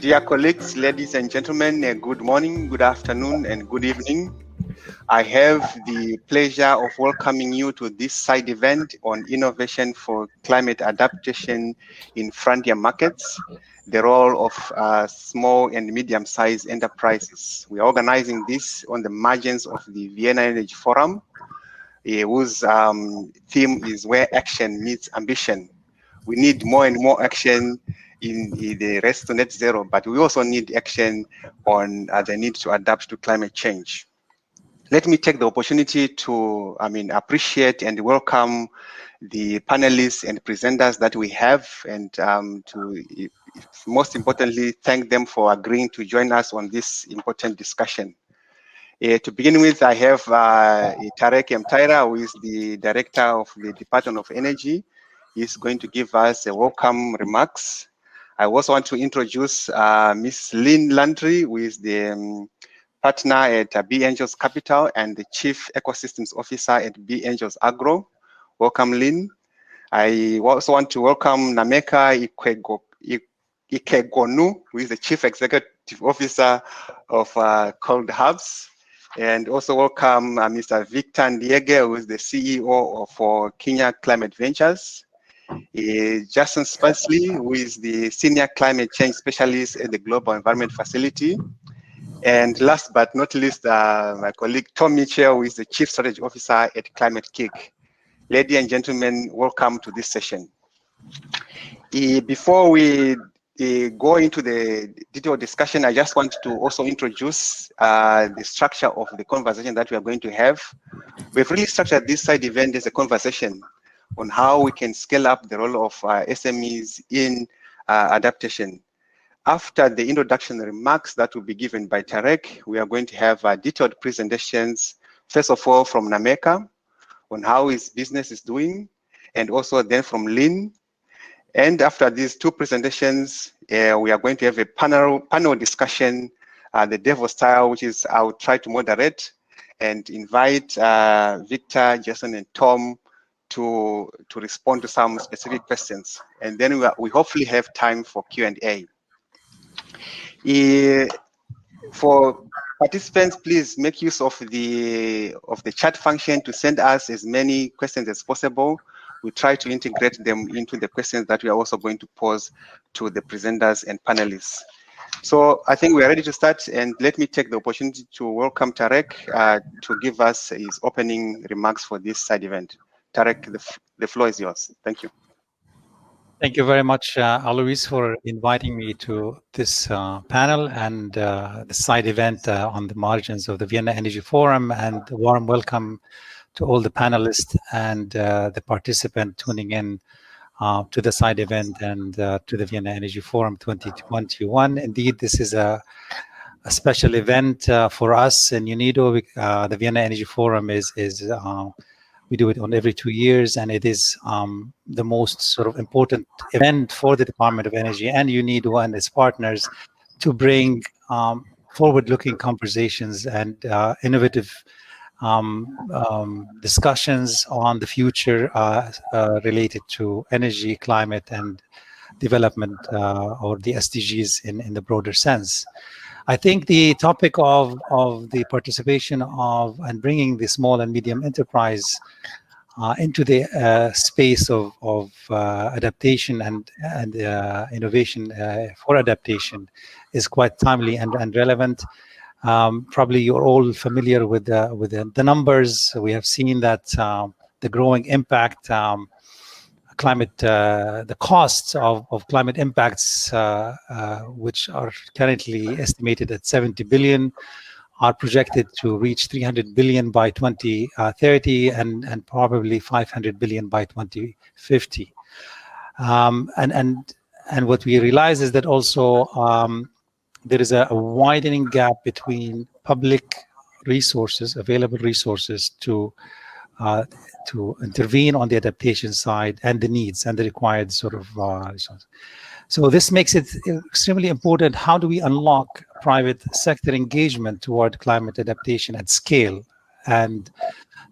Dear colleagues, ladies and gentlemen, good morning, good afternoon, and good evening. I have the pleasure of welcoming you to this side event on innovation for climate adaptation in frontier markets, the role of small and medium-sized enterprises. We are organizing this on the margins of the Vienna Energy Forum, whose theme is Where Action Meets Ambition. We need more and more action in the race to net zero, but we also need action on the need to adapt to climate change. Let me take the opportunity to, appreciate and welcome the panelists and presenters that we have, and to most importantly, thank them for agreeing to join us on this important discussion. To begin with, I have Tarek Mtaira, who is the Director of the Department of Energy. He's going to give us a welcome remarks. I also want to introduce Ms. Lynn Landry, who is the partner at B Angels Capital and the Chief Ecosystems Officer at B Angels Agro. Welcome, Lynn. I also want to welcome Nameka Ikegonu, who is the Chief Executive Officer of Cold Hubs. And also welcome Mr. Victor Ndiege, who is the CEO for Kenya Climate Ventures. Jason Spensley, who is the Senior Climate Change Specialist at the Global Environment Facility. And last but not least, my colleague Tom Mitchell, who is the Chief Strategy Officer at Climate Kick. Ladies and gentlemen, welcome to this session. Before we go into the detailed discussion, I just want to also introduce the structure of the conversation that we are going to have. We've really structured this side event as a conversation on how we can scale up the role of SMEs in adaptation. After the introduction remarks that will be given by Tarek, we are going to have detailed presentations, first of all from Nameka on how his business is doing, and also then from Lynn. And after these two presentations, we are going to have a panel discussion, the Devo style, which is I'll try to moderate and invite Victor, Jason, and Tom to respond to some specific questions. And then we hopefully have time for Q&A. For participants, please make use of the chat function to send us as many questions as possible. We try to integrate them into the questions that we are also going to pose to the presenters and panelists. So I think we are ready to start, and let me take the opportunity to welcome Tarek to give us his opening remarks for this side event. Tarek, the floor is yours. Thank you. Thank you very much, Alois, for inviting me to this panel and the side event on the margins of the Vienna Energy Forum, and a warm welcome to all the panelists and the participant tuning in to the side event and to the Vienna Energy Forum 2021. Indeed, this is a special event for us in UNIDO. The Vienna Energy Forum we do it on every 2 years, and it is the most sort of important event for the Department of Energy and UNIDO and its partners to bring forward-looking conversations and innovative discussions on the future related to energy, climate, and development, or the SDGs in the broader sense. I think the topic of the participation of and bringing the small and medium enterprise into the space of adaptation and innovation for adaptation is quite timely and relevant. Probably you're all familiar with the numbers. We have seen that the growing impact, the costs of climate impacts, which are currently estimated at 70 billion, are projected to reach 300 billion by 2030 and probably 500 billion by 2050. And what we realize is that also there is a widening gap between public resources, available resources to intervene on the adaptation side, and the needs and the required sort of resources. So this makes it extremely important. How do we unlock private sector engagement toward climate adaptation at scale, and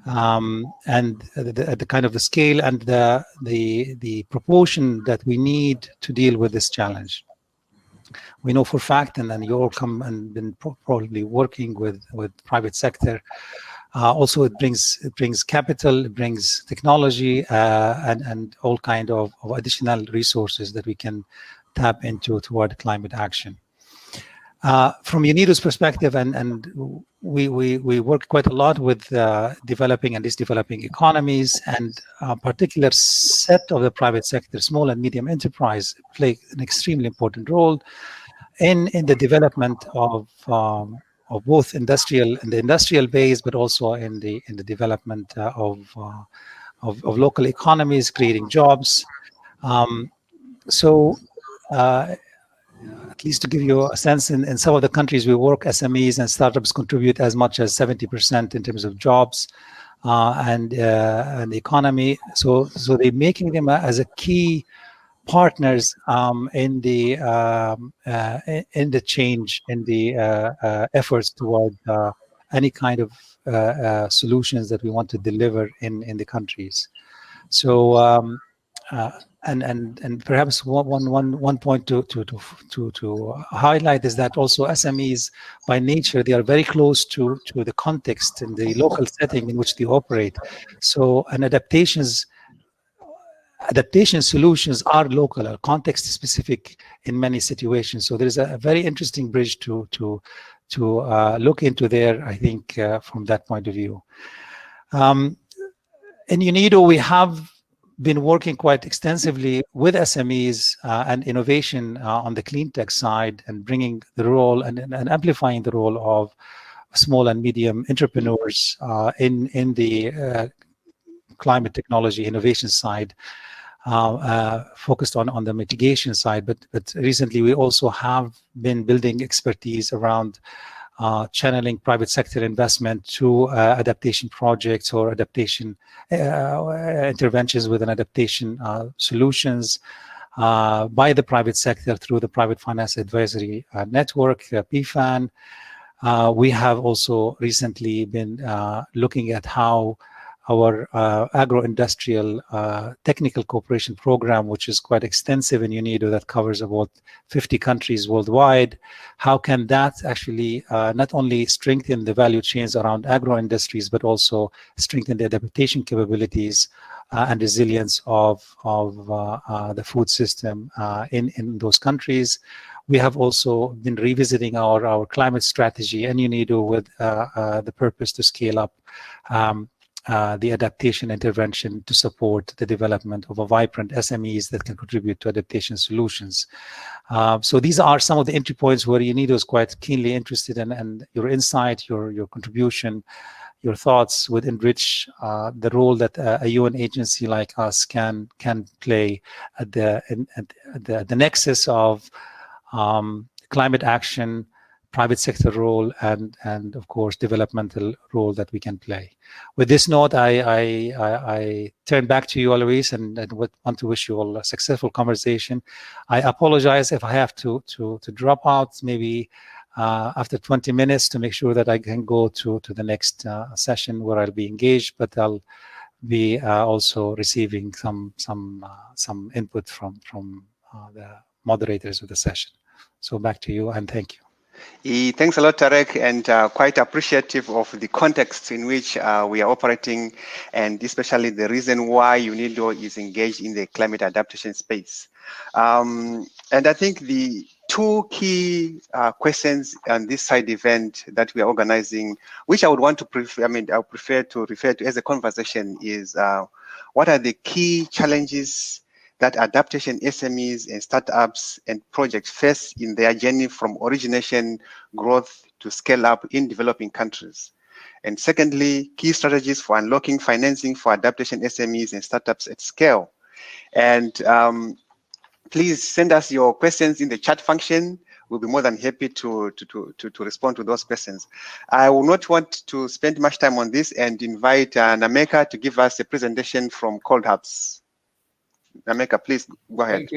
the kind of the scale and the proportion that we need to deal with this challenge? We know for fact, and then you all come and been probably working with private sector. Also, it brings capital, it brings technology, and all kind of additional resources that we can tap into toward climate action. From UNIDO's perspective, and we work quite a lot with developing and developing economies, and a particular set of the private sector, small and medium enterprise, play an extremely important role in the development of both the industrial base, but also in the development of local economies, creating jobs. So. At least to give you a sense, in some of the countries we work, SMEs and startups contribute as much as 70% in terms of jobs and the economy. So they're making them as a key partners in the change, in the efforts toward any kind of solutions that we want to deliver in the countries. So. And perhaps one point to highlight is that also SMEs by nature, they are very close to the context and the local setting in which they operate. So adaptation solutions are local, are context specific in many situations. So there's a very interesting bridge to look into there, I think, from that point of view. In UNIDO, we have been working quite extensively with SMEs and innovation on the clean tech side, and bringing the role and amplifying the role of small and medium entrepreneurs in the climate technology innovation side, focused on the mitigation side. But recently we also have been building expertise around channeling private sector investment to adaptation projects or adaptation interventions within adaptation solutions by the private sector through the Private Finance Advisory Network, PFAN. We have also recently been looking at how our agro-industrial technical cooperation program, which is quite extensive in UNIDO, that covers about 50 countries worldwide. How can that actually not only strengthen the value chains around agro-industries, but also strengthen the adaptation capabilities and resilience of the food system in those countries. We have also been revisiting our climate strategy and UNIDO with the purpose to scale up the adaptation intervention to support the development of a vibrant SMEs that can contribute to adaptation solutions. So these are some of the entry points where UNIDO is quite keenly interested in, and your insight, your contribution, your thoughts would enrich the role that a UN agency like us can play at the nexus of climate action, private sector role, and of course developmental role that we can play. With this note, I turn back to you, Alois, and want to wish you all a successful conversation. I apologize if I have to drop out maybe after 20 minutes to make sure that I can go to the next session where I'll be engaged, but I'll be also receiving some input from the moderators of the session. So back to you, and thank you. Thanks a lot, Tarek, and quite appreciative of the context in which we are operating, and especially the reason why UNIDO is engaged in the climate adaptation space. And I think the two key questions on this side event that we are organizing, which I would want to prefer, I prefer to refer to as a conversation, is what are the key challenges that adaptation SMEs and startups and projects face in their journey from origination, growth to scale up in developing countries. And secondly, key strategies for unlocking financing for adaptation SMEs and startups at scale. And please send us your questions in the chat function. We'll be more than happy to respond to those questions. I will not want to spend much time on this and invite Nameka to give us a presentation from Cold Hubs. Nameka, please go ahead.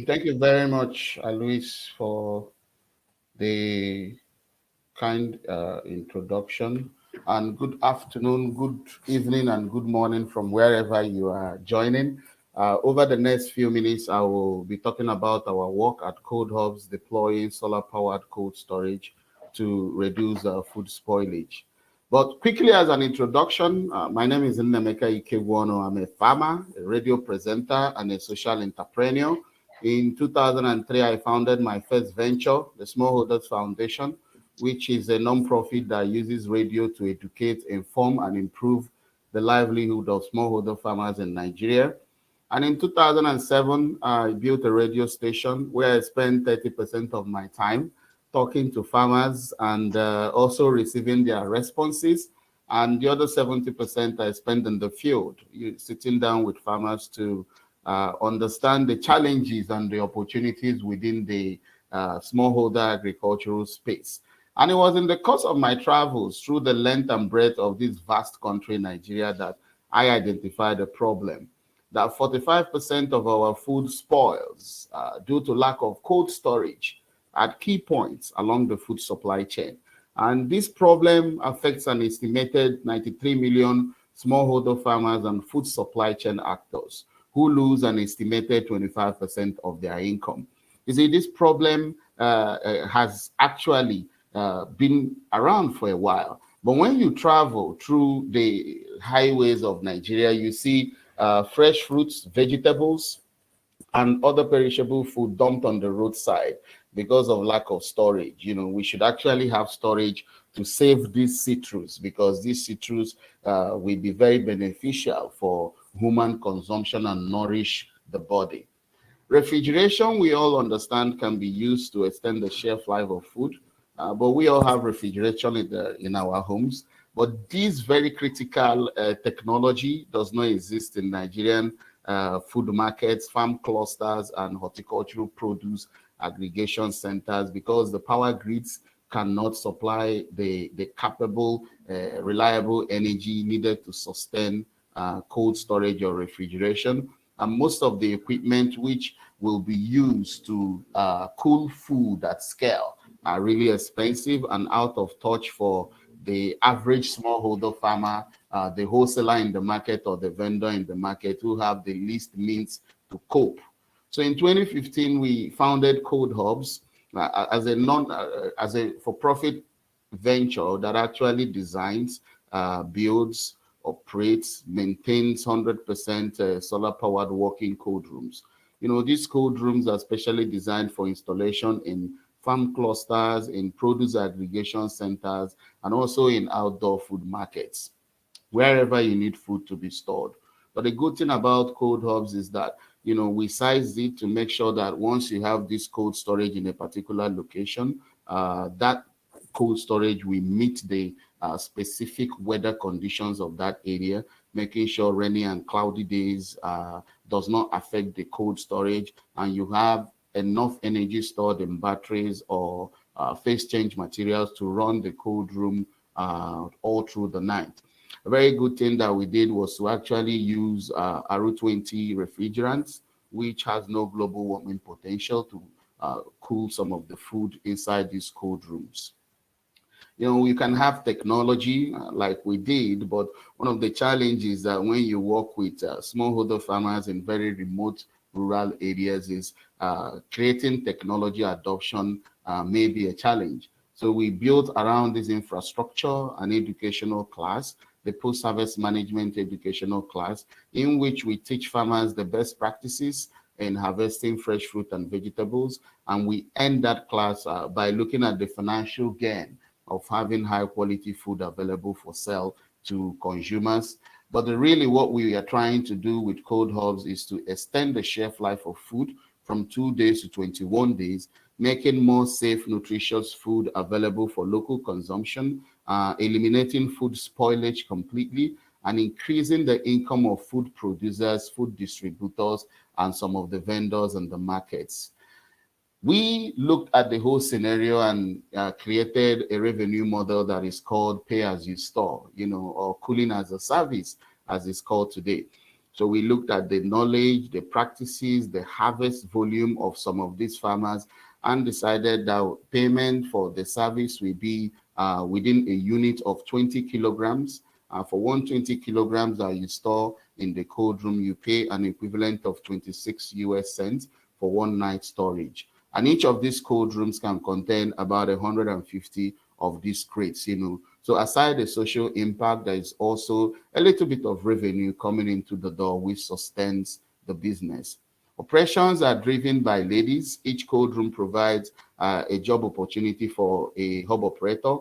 Thank you very much, Alois, for the kind introduction. And good afternoon, good evening, and good morning from wherever you are joining. Over the next few minutes, I will be talking about our work at Cold Hubs deploying solar-powered cold storage to reduce food spoilage. But quickly, as an introduction, my name is Nnemeka Ikegwono. I'm a farmer, a radio presenter, and a social entrepreneur. In 2003, I founded my first venture, the Smallholders Foundation, which is a non-profit that uses radio to educate, inform, and improve the livelihood of smallholder farmers in Nigeria. And in 2007, I built a radio station where I spent 30% of my time talking to farmers and also receiving their responses. And the other 70% I spent in the field, sitting down with farmers to understand the challenges and the opportunities within the smallholder agricultural space. And it was in the course of my travels through the length and breadth of this vast country, Nigeria, that I identified a problem that 45% of our food spoils due to lack of cold storage at key points along the food supply chain. And this problem affects an estimated 93 million smallholder farmers and food supply chain actors who lose an estimated 25% of their income. You see, this problem has actually been around for a while. But when you travel through the highways of Nigeria, you see fresh fruits, vegetables, and other perishable food dumped on the roadside because of lack of storage. You know, we should actually have storage to save these citrus, because these citrus will be very beneficial for human consumption and nourish the body. Refrigeration, we all understand, can be used to extend the shelf life of food, but we all have refrigeration in our homes. But this very critical technology does not exist in Nigerian food markets, farm clusters, and horticultural produce aggregation centers, because the power grids cannot supply the capable, reliable energy needed to sustain cold storage or refrigeration. And most of the equipment which will be used to cool food at scale are really expensive and out of touch for the average smallholder farmer, the wholesaler in the market, or the vendor in the market who have the least means to cope. So in 2015, we founded Cold Hubs as a for-profit venture that actually designs, builds, operates, maintains 100% solar-powered working cold rooms. You know, these cold rooms are specially designed for installation in farm clusters, in produce aggregation centers, and also in outdoor food markets, wherever you need food to be stored. But the good thing about Cold Hubs is that, you know, we size it to make sure that once you have this cold storage in a particular location, that cold storage will meet the specific weather conditions of that area, making sure rainy and cloudy days does not affect the cold storage, and you have enough energy stored in batteries or phase change materials to run the cold room all through the night. A very good thing that we did was to actually use RO20 refrigerants, which has no global warming potential, to cool some of the food inside these cold rooms. You know, you can have technology like we did, but one of the challenges that when you work with smallholder farmers in very remote rural areas is creating technology adoption may be a challenge. So we built around this infrastructure an educational class, the post-harvest management educational class, in which we teach farmers the best practices in harvesting fresh fruit and vegetables. And we end that class by looking at the financial gain of having high quality food available for sale to consumers. But really what we are trying to do with Cold Hubs is to extend the shelf life of food from 2 days to 21 days, making more safe, nutritious food available for local consumption, eliminating food spoilage completely, and increasing the income of food producers, food distributors, and some of the vendors in the markets. We looked at the whole scenario and created a revenue model that is called pay as you store, you know, or cooling as a service, as it's called today. So we looked at the knowledge, the practices, the harvest volume of some of these farmers, and decided that payment for the service will be within a unit of 20 kilograms, For 120 kilograms that you store in the cold room, you pay an equivalent of 26 US cents for one night storage. And each of these cold rooms can contain about 150 of these crates, So aside the social impact, there is also a little bit of revenue coming into the door, which sustains the business. Operations are driven by ladies. Each cold room provides a job opportunity for a hub operator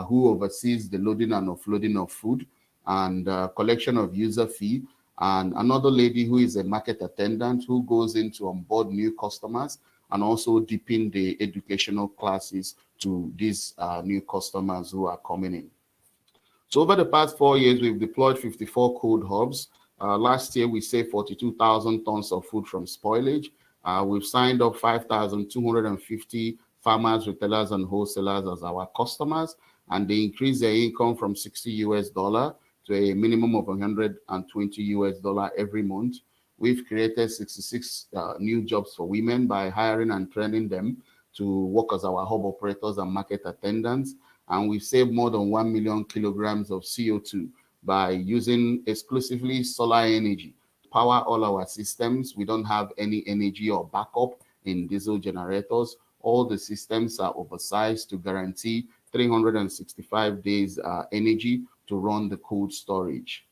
who oversees the loading and offloading of food and collection of user fee, and another lady who is a market attendant who goes in to onboard new customers and also deepen the educational classes to these new customers who are coming in. So over the past 4 years, we've deployed 54 cold hubs. Last year, we saved 42,000 tons of food from spoilage. We've signed up 5,250 farmers, retailers, and wholesalers as our customers, and they increase their income from $60 US to a minimum of $120 US every month. We've created 66 new jobs for women by hiring and training them to work as our hub operators and market attendants. And we've saved more than 1 million kilograms of CO2 by using exclusively solar energy to power all our systems. We don't have any energy or backup in diesel generators. All the systems are oversized to guarantee 365 days energy to run the cold storage.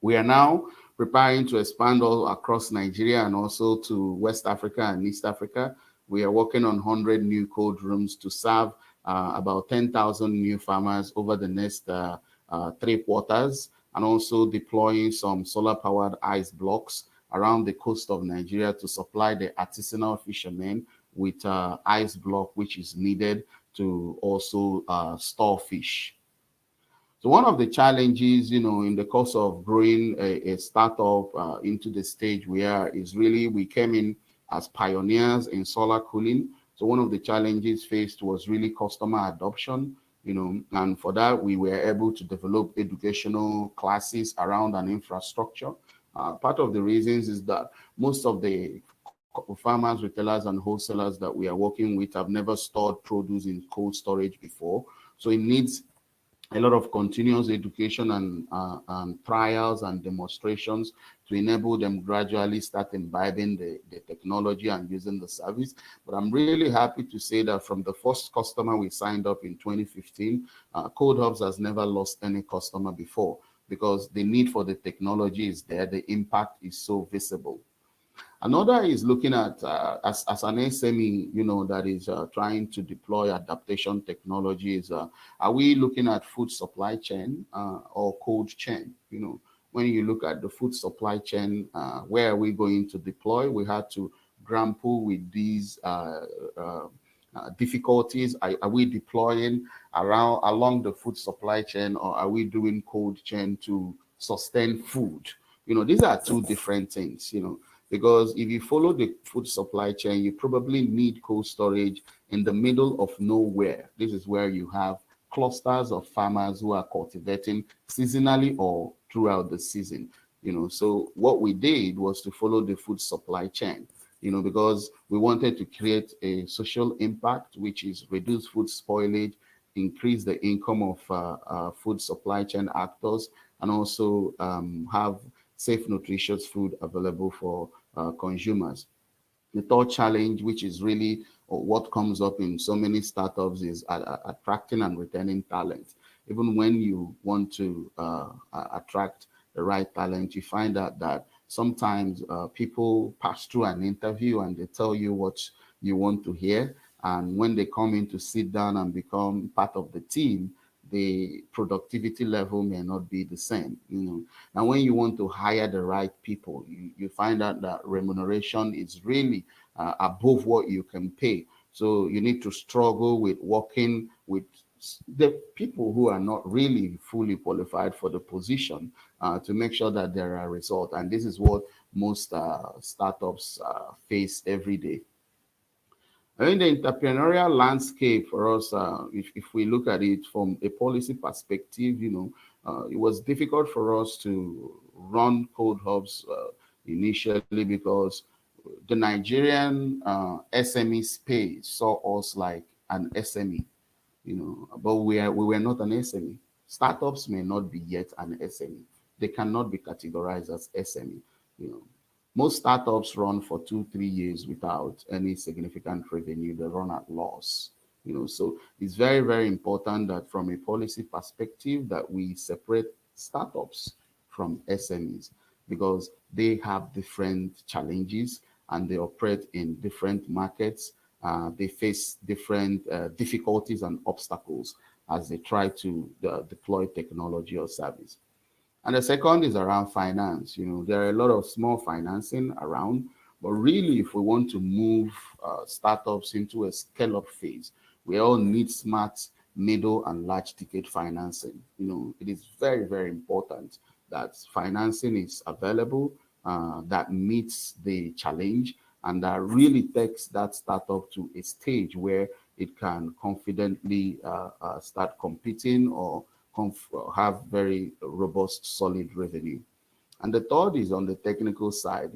We are now preparing to expand all across Nigeria and also to West Africa and East Africa. We are working on 100 new cold rooms to serve about 10,000 new farmers over the next 3 quarters, and also deploying some solar-powered ice blocks around the coast of Nigeria to supply the artisanal fishermen with ice block, which is needed to also store fish. So one of the challenges, in the course of growing a startup into the stage we are is really we came in as pioneers in solar cooling. So one of the challenges faced was really customer adoption, and for that we were able to develop educational classes around an infrastructure. Part of the reasons is that most of the farmers, retailers, and wholesalers that we are working with have never stored produce in cold storage before. So it needs a lot of continuous education and trials and demonstrations to enable them gradually start imbibing the technology and using the service. But I'm really happy to say that from the first customer we signed up in 2015, Cold Hubs has never lost any customer before, because the need for the technology is there, the impact is so visible. Another is looking at, as an SME, that is trying to deploy adaptation technologies. Are we looking at food supply chain or cold chain? When you look at the food supply chain, where are we going to deploy? We had to grapple with these difficulties. Are we deploying along the food supply chain, or are we doing cold chain to sustain food? These are two different things, because if you follow the food supply chain, you probably need cold storage in the middle of nowhere. This is where you have clusters of farmers who are cultivating seasonally or throughout the season. So what we did was to follow the food supply chain, because we wanted to create a social impact, which is reduce food spoilage, increase the income of food supply chain actors, and also have safe, nutritious food available for consumers. The third challenge, which is really what comes up in so many startups, is attracting and retaining talent. Even when you want to attract the right talent, you find out that sometimes people pass through an interview and they tell you what you want to hear. And when they come in to sit down and become part of the team, the productivity level may not be the same. Now, when you want to hire the right people, you find out that remuneration is really above what you can pay. So you need to struggle with working with the people who are not really fully qualified for the position to make sure that there are results. And this is what most startups face every day. In the entrepreneurial landscape for us, if we look at it from a policy perspective, it was difficult for us to run Cold Hubs initially because the Nigerian SME space saw us like an SME, but we were not an SME. Startups may not be yet an SME. They cannot be categorized as SME. Most startups run for 2-3 years without any significant revenue. They run at loss. So it's very, very important that from a policy perspective that we separate startups from SMEs, because they have different challenges and they operate in different markets. They face different difficulties and obstacles as they try to deploy technology or service. And the second is around finance. There are a lot of small financing around, but really, if we want to move startups into a scale-up phase, we all need smart, middle, and large ticket financing. It is very, very important that financing is available that meets the challenge and that really takes that startup to a stage where it can confidently start competing or have very robust, solid revenue. And the third is on the technical side.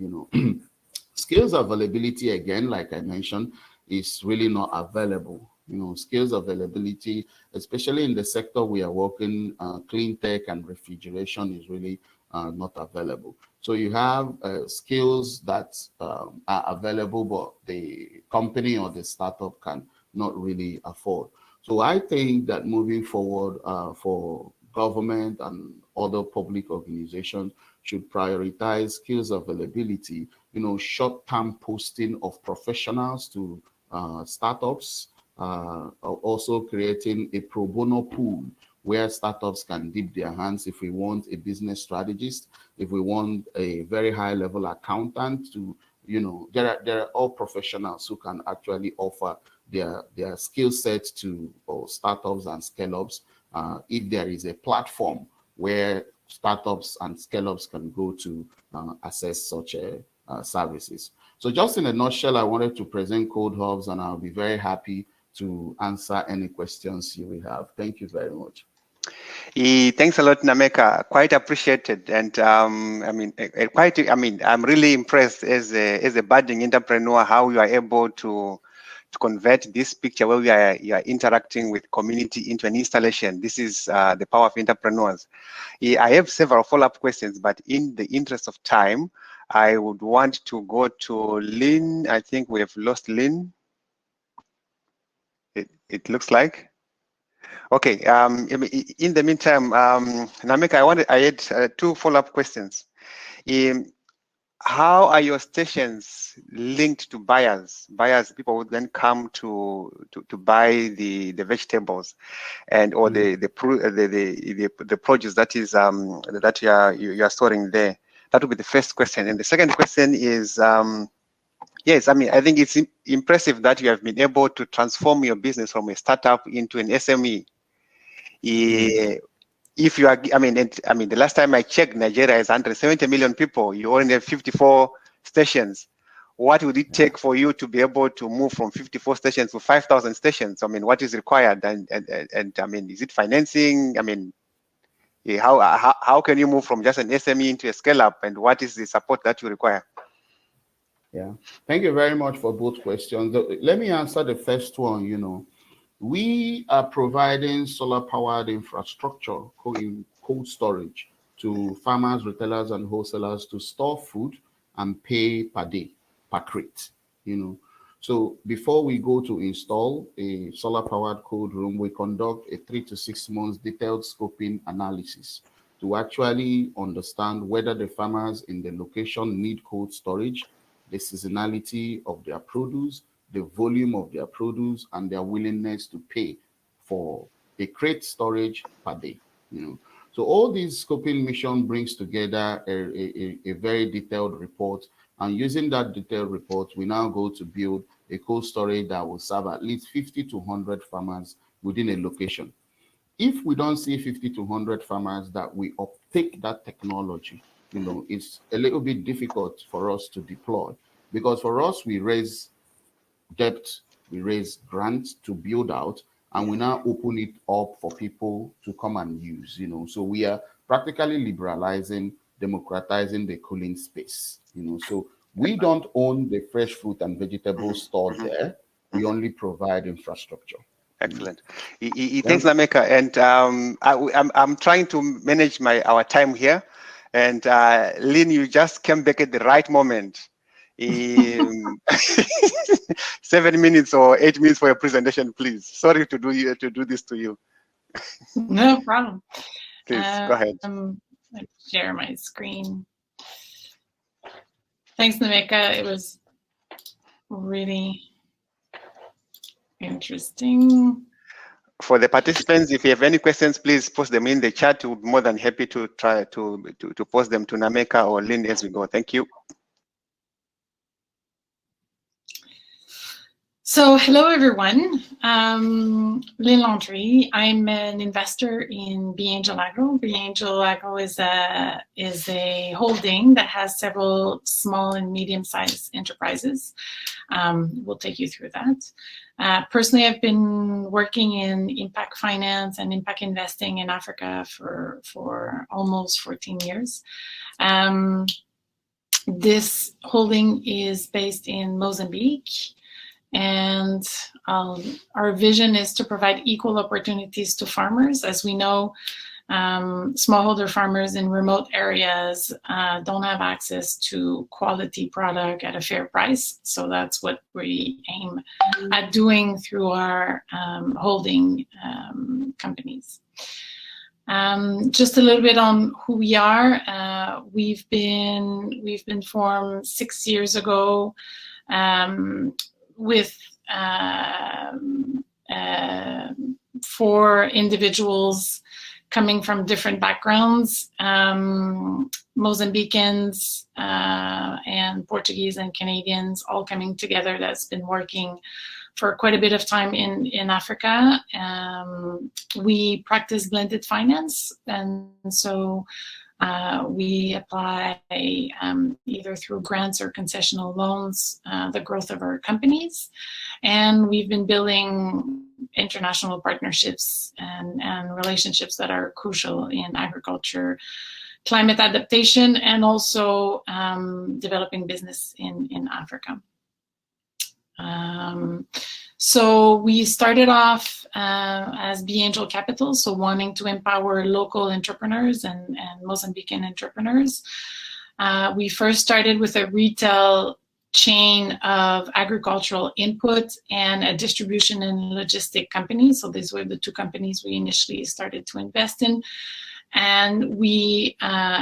Skills availability, again, like I mentioned, is really not available. Skills availability, especially in the sector we are working, clean tech and refrigeration, is really not available. So you have skills that are available, but the company or the startup can not really afford. So I think that moving forward for government and other public organizations should prioritize skills availability, short-term posting of professionals to startups, also creating a pro bono pool where startups can dip their hands if we want a business strategist, if we want a very high-level accountant to, there are all professionals who can actually offer their skill set to startups and scale-ups if there is a platform where startups and scale-ups can go to access such services. So just in a nutshell, I wanted to present Code Hubs, and I'll be very happy to answer any questions you will have. Thank you very much. Thanks a lot, Nameka. Quite appreciated, and I'm really impressed as a budding entrepreneur how you are able to convert this picture where you are interacting with community into an installation. This is the power of entrepreneurs. I have several follow-up questions, but in the interest of time, I would want to go to Lynn. I think we have lost Lynn. It looks like. Okay. In the meantime, Nameka, I had 2 follow-up questions. How are your stations linked to buyers? People would then come to buy the vegetables and or the produce that is that you are storing there. That would be the first question. And the second question is, yes, I think it's impressive that you have been able to transform your business from a startup into an SME. If you are, the last time I checked, Nigeria is 170 million people. You only have 54 stations. What would it take for you to be able to move from 54 stations to 5,000 stations? What is required? And is it financing? How can you move from just an SME into a scale-up? And what is the support that you require? Yeah, thank you very much for both questions. Let me answer the first one. We are providing solar-powered infrastructure, cold storage, to farmers, retailers, and wholesalers to store food and pay per day, per crate. So before we go to install a solar-powered cold room, we conduct a 3 to 6 months detailed scoping analysis to actually understand whether the farmers in the location need cold storage, the seasonality of their produce, the volume of their produce, and their willingness to pay for a crate storage per day. So all these scoping mission brings together a very detailed report, and using that detailed report, we now go to build a cold storage that will serve at least 50 to 100 farmers within a location. If we don't see 50 to 100 farmers that we uptake that technology, it's a little bit difficult for us to deploy, because for us, we raise debt, we raise grants to build out, and we now open it up for people to come and use. So we are practically liberalizing, democratizing the cooling space. So we don't own the fresh fruit and vegetables stored there. We only provide infrastructure. Excellent. Thanks, Nameka. And I'm trying to manage our time here. And Lynn, you just came back at the right moment. 7 minutes or 8 minutes for your presentation, please. Sorry to do this to you. No problem. Please go ahead. Let's share my screen. Thanks, Nameka. It was really interesting. For the participants, if you have any questions, please post them in the chat. We'll be more than happy to try to post them to Nameka or Lynn as we go. Thank you. So hello, everyone. Lynn Landry. I'm an investor in Be Angel Agro. Be Angel Agro is a holding that has several small and medium-sized enterprises. We'll take you through that. Personally, I've been working in impact finance and impact investing in Africa for almost 14 years. This holding is based in Mozambique. And our vision is to provide equal opportunities to farmers. As we know, smallholder farmers in remote areas don't have access to quality product at a fair price. So that's what we aim at doing through our holding companies. Just a little bit on who we are. We've been formed 6 years ago. With 4 individuals coming from different backgrounds, Mozambicans and Portuguese and Canadians all coming together. That's been working for quite a bit of time in Africa. We practice blended finance, and so we apply either through grants or concessional loans the growth of our companies. And we've been building international partnerships and relationships that are crucial in agriculture, climate adaptation, and also developing business in Africa. So we started off as Be Angel Capital, so wanting to empower local entrepreneurs and Mozambican entrepreneurs. We first started with a retail chain of agricultural input and a distribution and logistic company. So these were the 2 companies we initially started to invest in. And we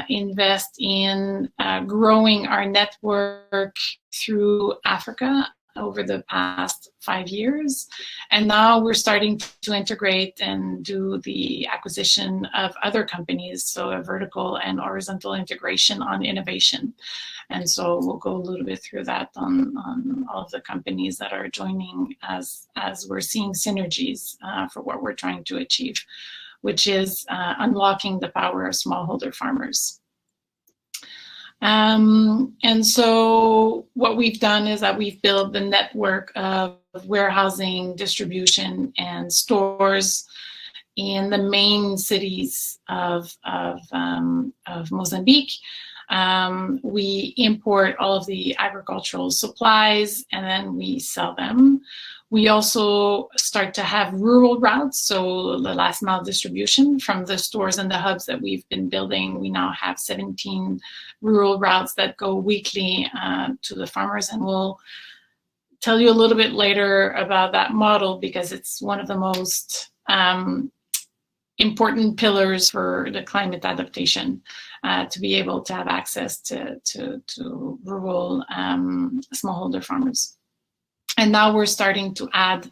invest in growing our network through Africa over the past 5 years. And now we're starting to integrate and do the acquisition of other companies, so a vertical and horizontal integration on innovation. And so we'll go a little bit through that on all of the companies that are joining as we're seeing synergies for what we're trying to achieve, which is unlocking the power of smallholder farmers. And so what we've done is that we've built the network of warehousing, distribution, and stores in the main cities of Mozambique. We import all of the agricultural supplies and then we sell them. We also start to have rural routes, so the last mile distribution from the stores and the hubs that we've been building. We now have 17 rural routes that go weekly to the farmers, and we'll tell you a little bit later about that model because it's one of the most important pillars for the climate adaptation, to be able to have access to rural smallholder farmers. And now we're starting to add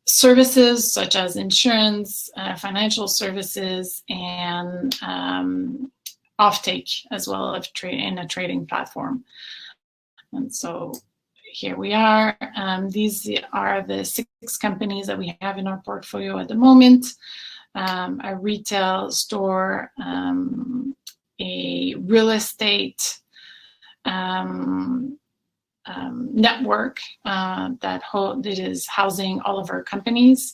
services such as insurance, financial services, and offtake as well as in a trading platform. And so here we are. These are the 6 companies that we have in our portfolio at the moment. A retail store, a real estate network that is housing all of our companies.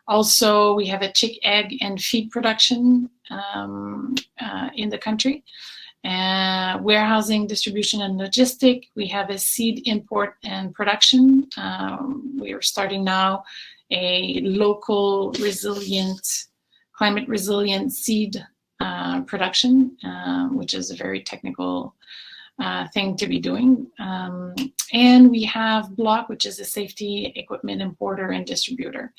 Also, we have a chick, egg, and feed production in the country. Warehousing, distribution, and logistic. We have a seed import and production. We are starting now a local climate resilient seed production, which is a very technical thing to be doing. And we have Block, which is a safety equipment importer and distributor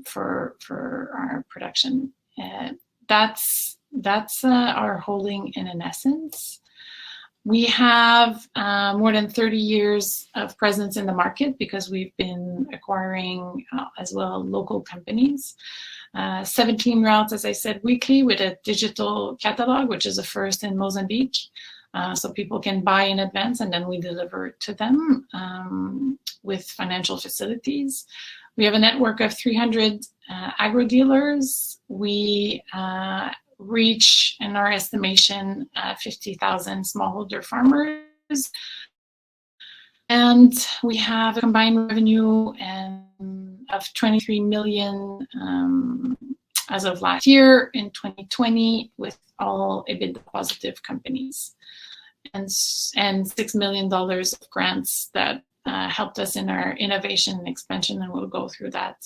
for our production. That's our holding in an essence. We have more than 30 years of presence in the market because we've been acquiring as well local companies. 17 routes, as I said, weekly with a digital catalog, which is a first in Mozambique. So people can buy in advance and then we deliver it to them with financial facilities. We have a network of 300 agro dealers. We reach, in our estimation, 50,000 smallholder farmers. And we have a combined revenue of 23 million as of last year in 2020 with all EBITDA positive companies. And $6 million of grants that helped us in our innovation and expansion, and we'll go through that.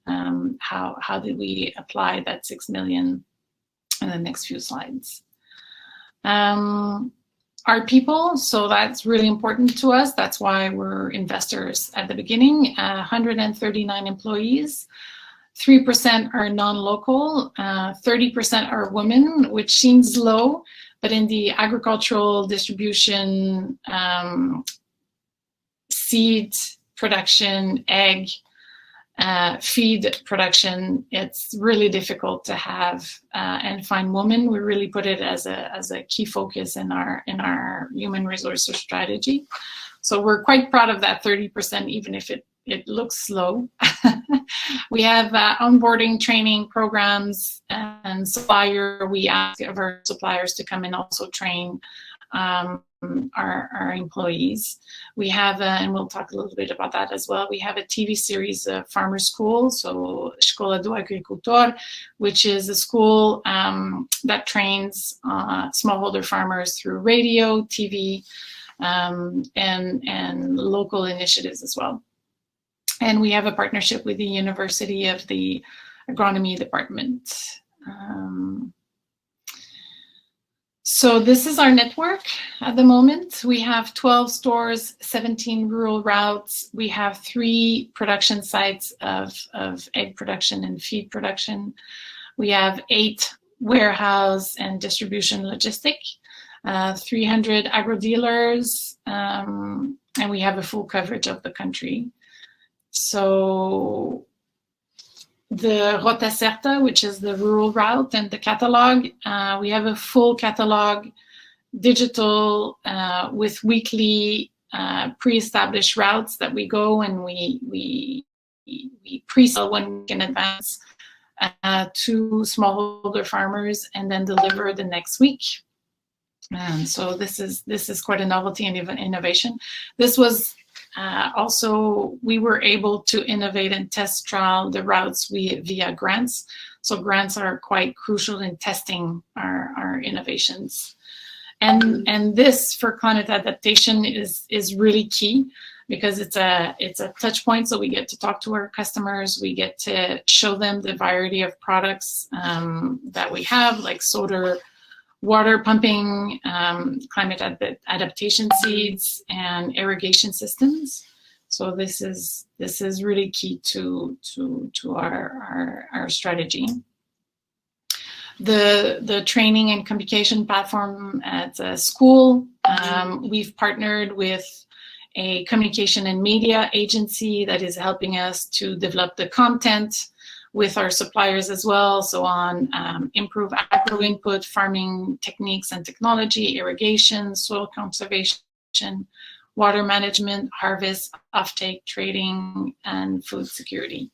How did we apply that 6 million in the next few slides? Our people, so that's really important to us. That's why we're investors at the beginning. 139 employees, 3% are non-local, 30% are women, which seems low, but in the agricultural distribution, seed production, egg, feed production, it's really difficult to have and find women. We really put it as a key focus in our human resources strategy. So we're quite proud of that 30%, even if it looks slow. We have onboarding training programs and we ask of our suppliers to come and also train our employees. We have, and we'll talk a little bit about that as well, we have a TV series, Farmer School, so Escola do Agricultor, which is a school that trains smallholder farmers through radio, TV, and local initiatives as well. And we have a partnership with the University of the Agronomy Department. So this is our network at the moment. We have 12 stores, 17 rural routes. We have 3 production sites of egg production and feed production. We have 8 warehouse and distribution logistic, 300 agro dealers, and we have a full coverage of the country. So the Rota Certa, which is the rural route, and the catalog, we have a full catalog, digital, with weekly pre-established routes that we go and we pre-sell 1 week in advance to smallholder farmers and then deliver the next week. And so this is quite a novelty and innovation. This was also, we were able to innovate and test trial the routes via grants. So grants are quite crucial in testing our innovations. And this for climate adaptation is really key because it's a touch point. So we get to talk to our customers. We get to show them the variety of products that we have, like solar, water pumping, climate adaptation seeds, and irrigation systems. So this is really key to our strategy. The training and communication platform at a school, we've partnered with a communication and media agency that is helping us to develop the content with our suppliers as well, so on improve agro input, farming techniques and technology, irrigation, soil conservation, water management, harvest, offtake, trading, and food security.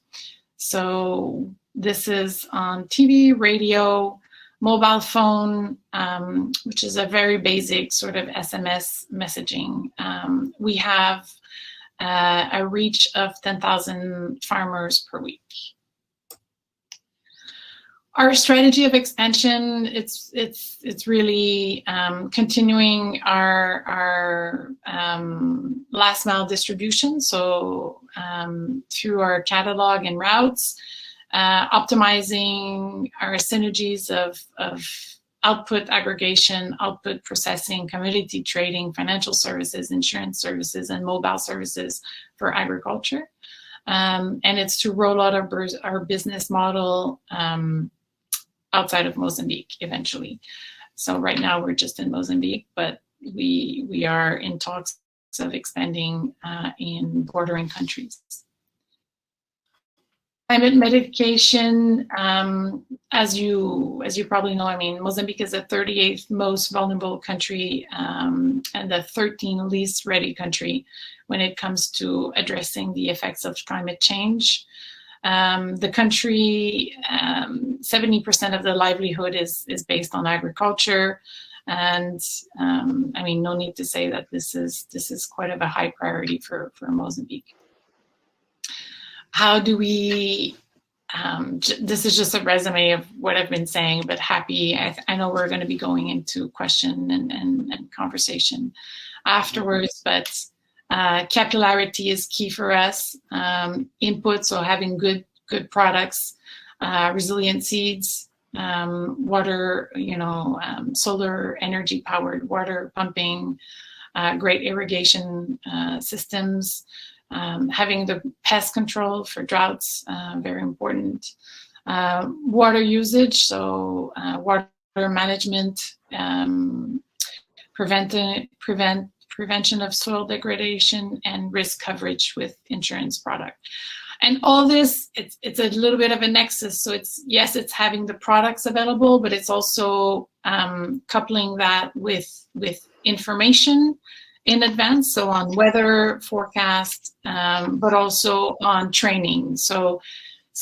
So this is on TV, radio, mobile phone, which is a very basic sort of SMS messaging. We have a reach of 10,000 farmers per week. Our strategy of expansion, it's really continuing our last mile distribution, so through our catalog and routes, optimizing our synergies of output aggregation, output processing, commodity trading, financial services, insurance services, and mobile services for agriculture. And it's to roll out our business model outside of Mozambique eventually. So right now we're just in Mozambique, but we are in talks of expanding in bordering countries. Climate mitigation, as you probably know, I mean, Mozambique is the 38th most vulnerable country and the 13th least ready country when it comes to addressing the effects of climate change. The country, 70% of the livelihood is based on agriculture. And I mean, no need to say that this is quite of a high priority for Mozambique. How do we, this is just a resume of what I've been saying, but happy, I know we're going to be going into question and conversation afterwards, but capillarity is key for us. Input, so having good products, resilient seeds, water, solar energy powered water pumping, great irrigation systems, having the pest control for droughts, very important. Water usage, so water management, prevention of soil degradation, and risk coverage with insurance product. And all this, it's a little bit of a nexus. So it's having the products available, but it's also coupling that with information in advance, so on weather forecast, but also on training. So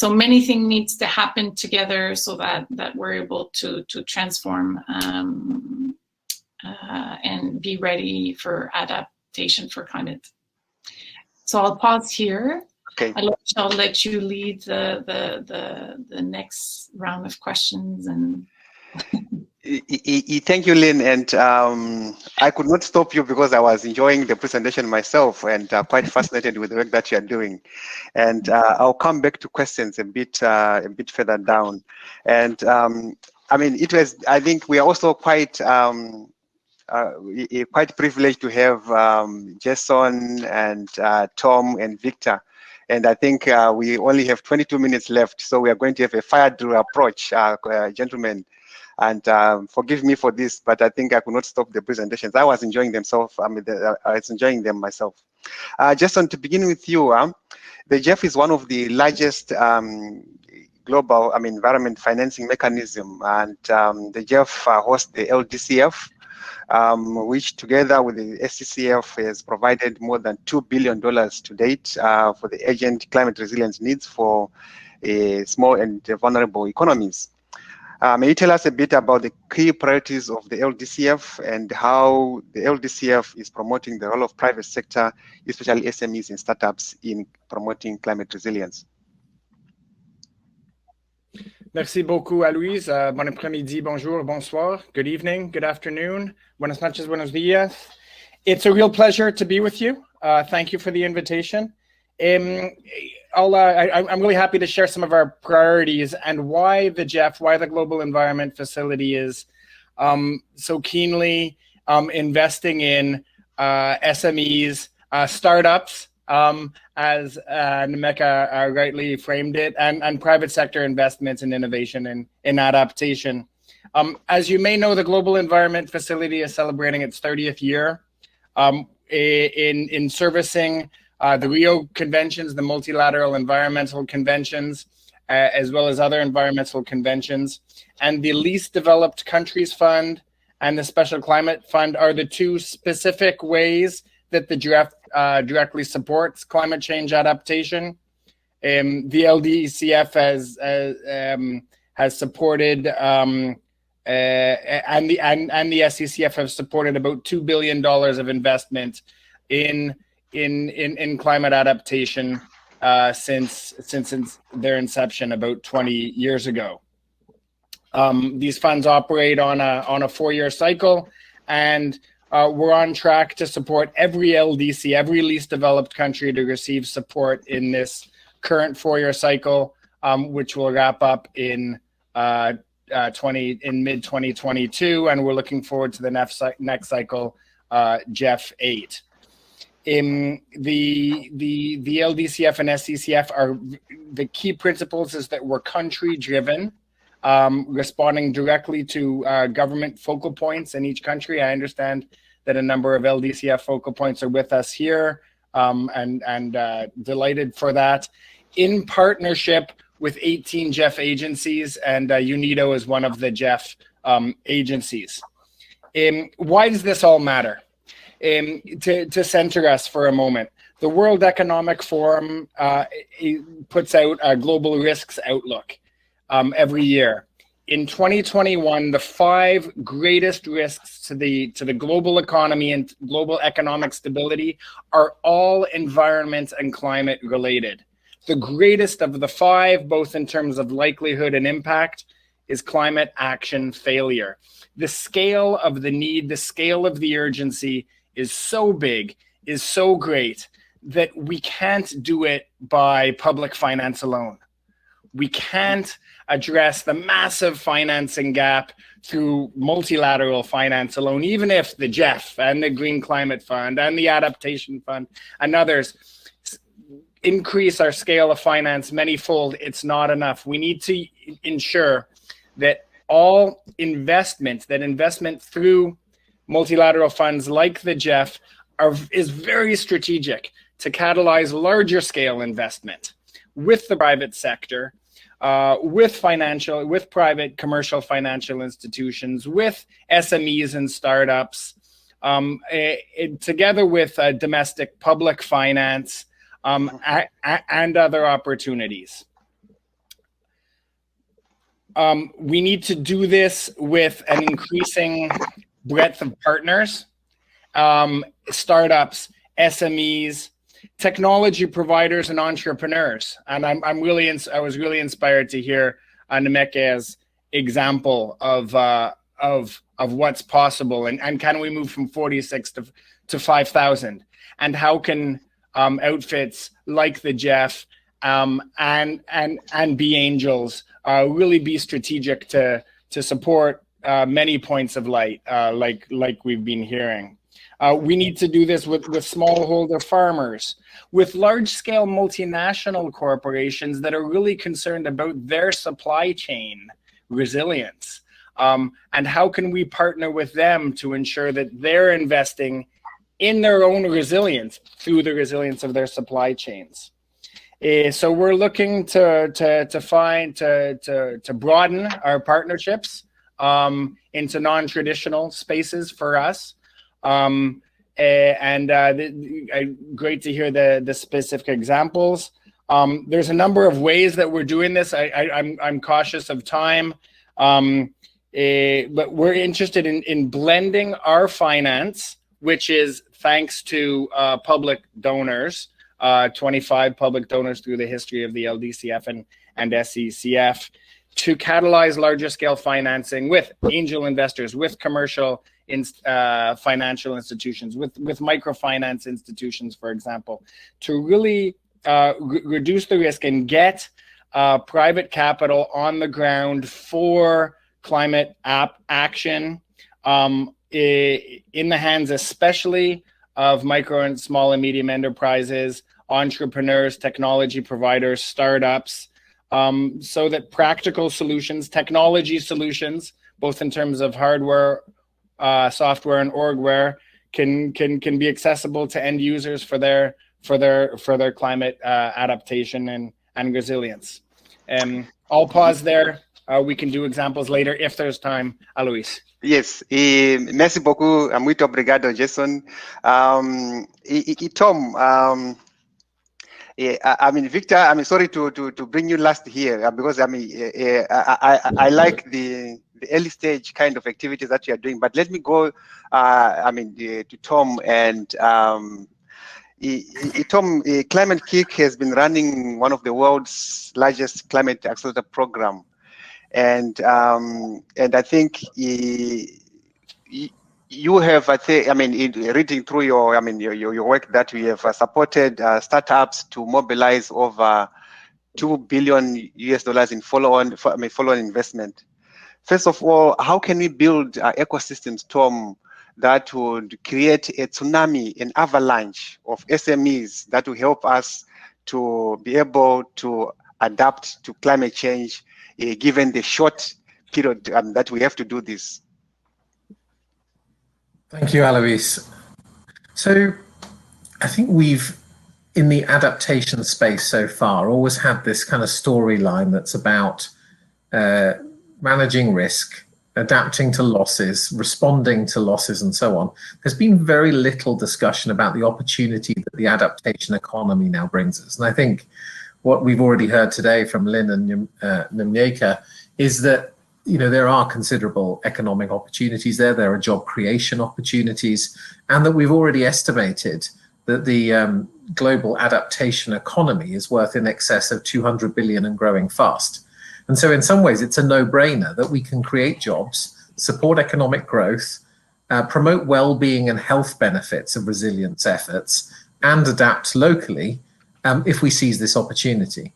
many things needs to happen together so that we're able to transform and be ready for adaptation for climate. So I'll pause here. Okay. I'll let you lead the next round of questions. And Thank you, Lynn. And I could not stop you because I was enjoying the presentation myself and quite fascinated with the work that you are doing. And I'll come back to questions a bit further down. And I mean, I think we are also quite privileged to have Jason and Tom and Victor. And I think we only have 22 minutes left, so we are going to have a fire drill approach, gentlemen. And forgive me for this, but I think I could not stop the presentations. I was enjoying them, so I was enjoying them myself. Jason, to begin with you, the Ldcf is one of the largest global, environment financing mechanism, and the Ldcf hosts the Ldcf. Which together with the SCCF has provided more than $2 billion to date for the urgent climate resilience needs for small and vulnerable economies. May you tell us a bit about the key priorities of the Ldcf and how the Ldcf is promoting the role of private sector, especially SMEs and startups, in promoting climate resilience? Merci beaucoup, Aloise. Bon après-midi, bonjour, bonsoir, good evening, good afternoon, buenas noches, buenos dias. It's a real pleasure to be with you. Thank you for the invitation. I'm really happy to share some of our priorities and why the Ldcf, why the Global Environment Facility is so keenly investing in SMEs, startups, as Nemeka rightly framed it, and private sector investments in innovation and in adaptation. As you may know, the Global Environment Facility is celebrating its 30th year in servicing the Rio Conventions, the multilateral environmental conventions, as well as other environmental conventions. And the Least Developed Countries Fund and the Special Climate Fund are the two specific ways that the Ldcf directly supports climate change adaptation. The Ldcf has supported, and the SCCF have supported about $2 billion of investment in climate adaptation since their inception about 20 years ago. These funds operate on a 4-year cycle, and we're on track to support every LDC, every least developed country, to receive support in this current 4-year cycle, which will wrap up in mid-2022, and we're looking forward to the next cycle, GEF 8. The Ldcf and SCCF are the key principles is that we're country driven, responding directly to government focal points in each country. I understand that a number of Ldcf focal points are with us here, and delighted for that, in partnership with 18 GEF agencies, and UNIDO is one of the GEF agencies. Why does this all matter? To center us for a moment, the World Economic Forum puts out a global risks outlook every year. In 2021, the 5 greatest risks to the global economy and global economic stability are all environment and climate related. The greatest of the 5, both in terms of likelihood and impact, is climate action failure. The scale of the need, the scale of the urgency is so big, is so great, that we can't do it by public finance alone. We can't address the massive financing gap through multilateral finance alone, even if the GEF and the Green Climate Fund and the Adaptation Fund and others increase our scale of finance manyfold. It's not enough. We need to ensure that all investment through multilateral funds like the GEF is very strategic to catalyze larger scale investment with the private sector, with private commercial financial institutions, with SMEs and startups, together with domestic public finance, and other opportunities. We need to do this with an increasing breadth of partners, startups, SMEs, technology providers, and entrepreneurs. And I was really inspired to hear Nemeke's example of what's possible, and can we move from 46 to 5,000, and how can outfits like the GEF and Be Angels really be strategic to support many points of light, like we've been hearing. We need to do this with smallholder farmers, with large-scale multinational corporations that are really concerned about their supply chain resilience. And how can we partner with them to ensure that they're investing in their own resilience through the resilience of their supply chains? So we're looking to broaden our partnerships into non-traditional spaces for us. Great to hear the specific examples. There's a number of ways that we're doing this. I'm cautious of time, but we're interested in blending our finance, which is thanks to public donors, 25 public donors through the history of the Ldcf and SCCF, to catalyze larger scale financing with angel investors, with commercial financial institutions, with microfinance institutions, for example, to really reduce the risk and get private capital on the ground for climate action in the hands especially of micro and small and medium enterprises, entrepreneurs, technology providers, startups, so that practical solutions, technology solutions, both in terms of hardware, software, and orgware, can be accessible to end users for their climate adaptation and resilience. I'll pause there. We can do examples later if there's time. Alois. Yes, merci beaucoup, muito obrigado, Jason. Tom, I mean, Victor, I'm sorry to bring you last here because I like the early stage kind of activities that you are doing, but let me go, to Tom. And Tom, Climate Kick has been running one of the world's largest climate accelerator program. And I think you have, reading through your, your work that you have supported startups to mobilize over $2 billion in follow-on investment. First of all, how can we build ecosystems, Tom, that would create a tsunami, an avalanche of SMEs that will help us to be able to adapt to climate change, given the short period that we have to do this? Thank you, Alois. So I think we've, in the adaptation space so far, always had this kind of storyline that's about managing risk, adapting to losses, responding to losses, and so on. There's been very little discussion about the opportunity that the adaptation economy now brings us. And I think what we've already heard today from Lynn and Nyeka is that there are considerable economic opportunities there. There are job creation opportunities, and that we've already estimated that the global adaptation economy is worth in excess of 200 billion and growing fast. And so in some ways, it's a no-brainer that we can create jobs, support economic growth, promote well-being and health benefits of resilience efforts, and adapt locally if we seize this opportunity.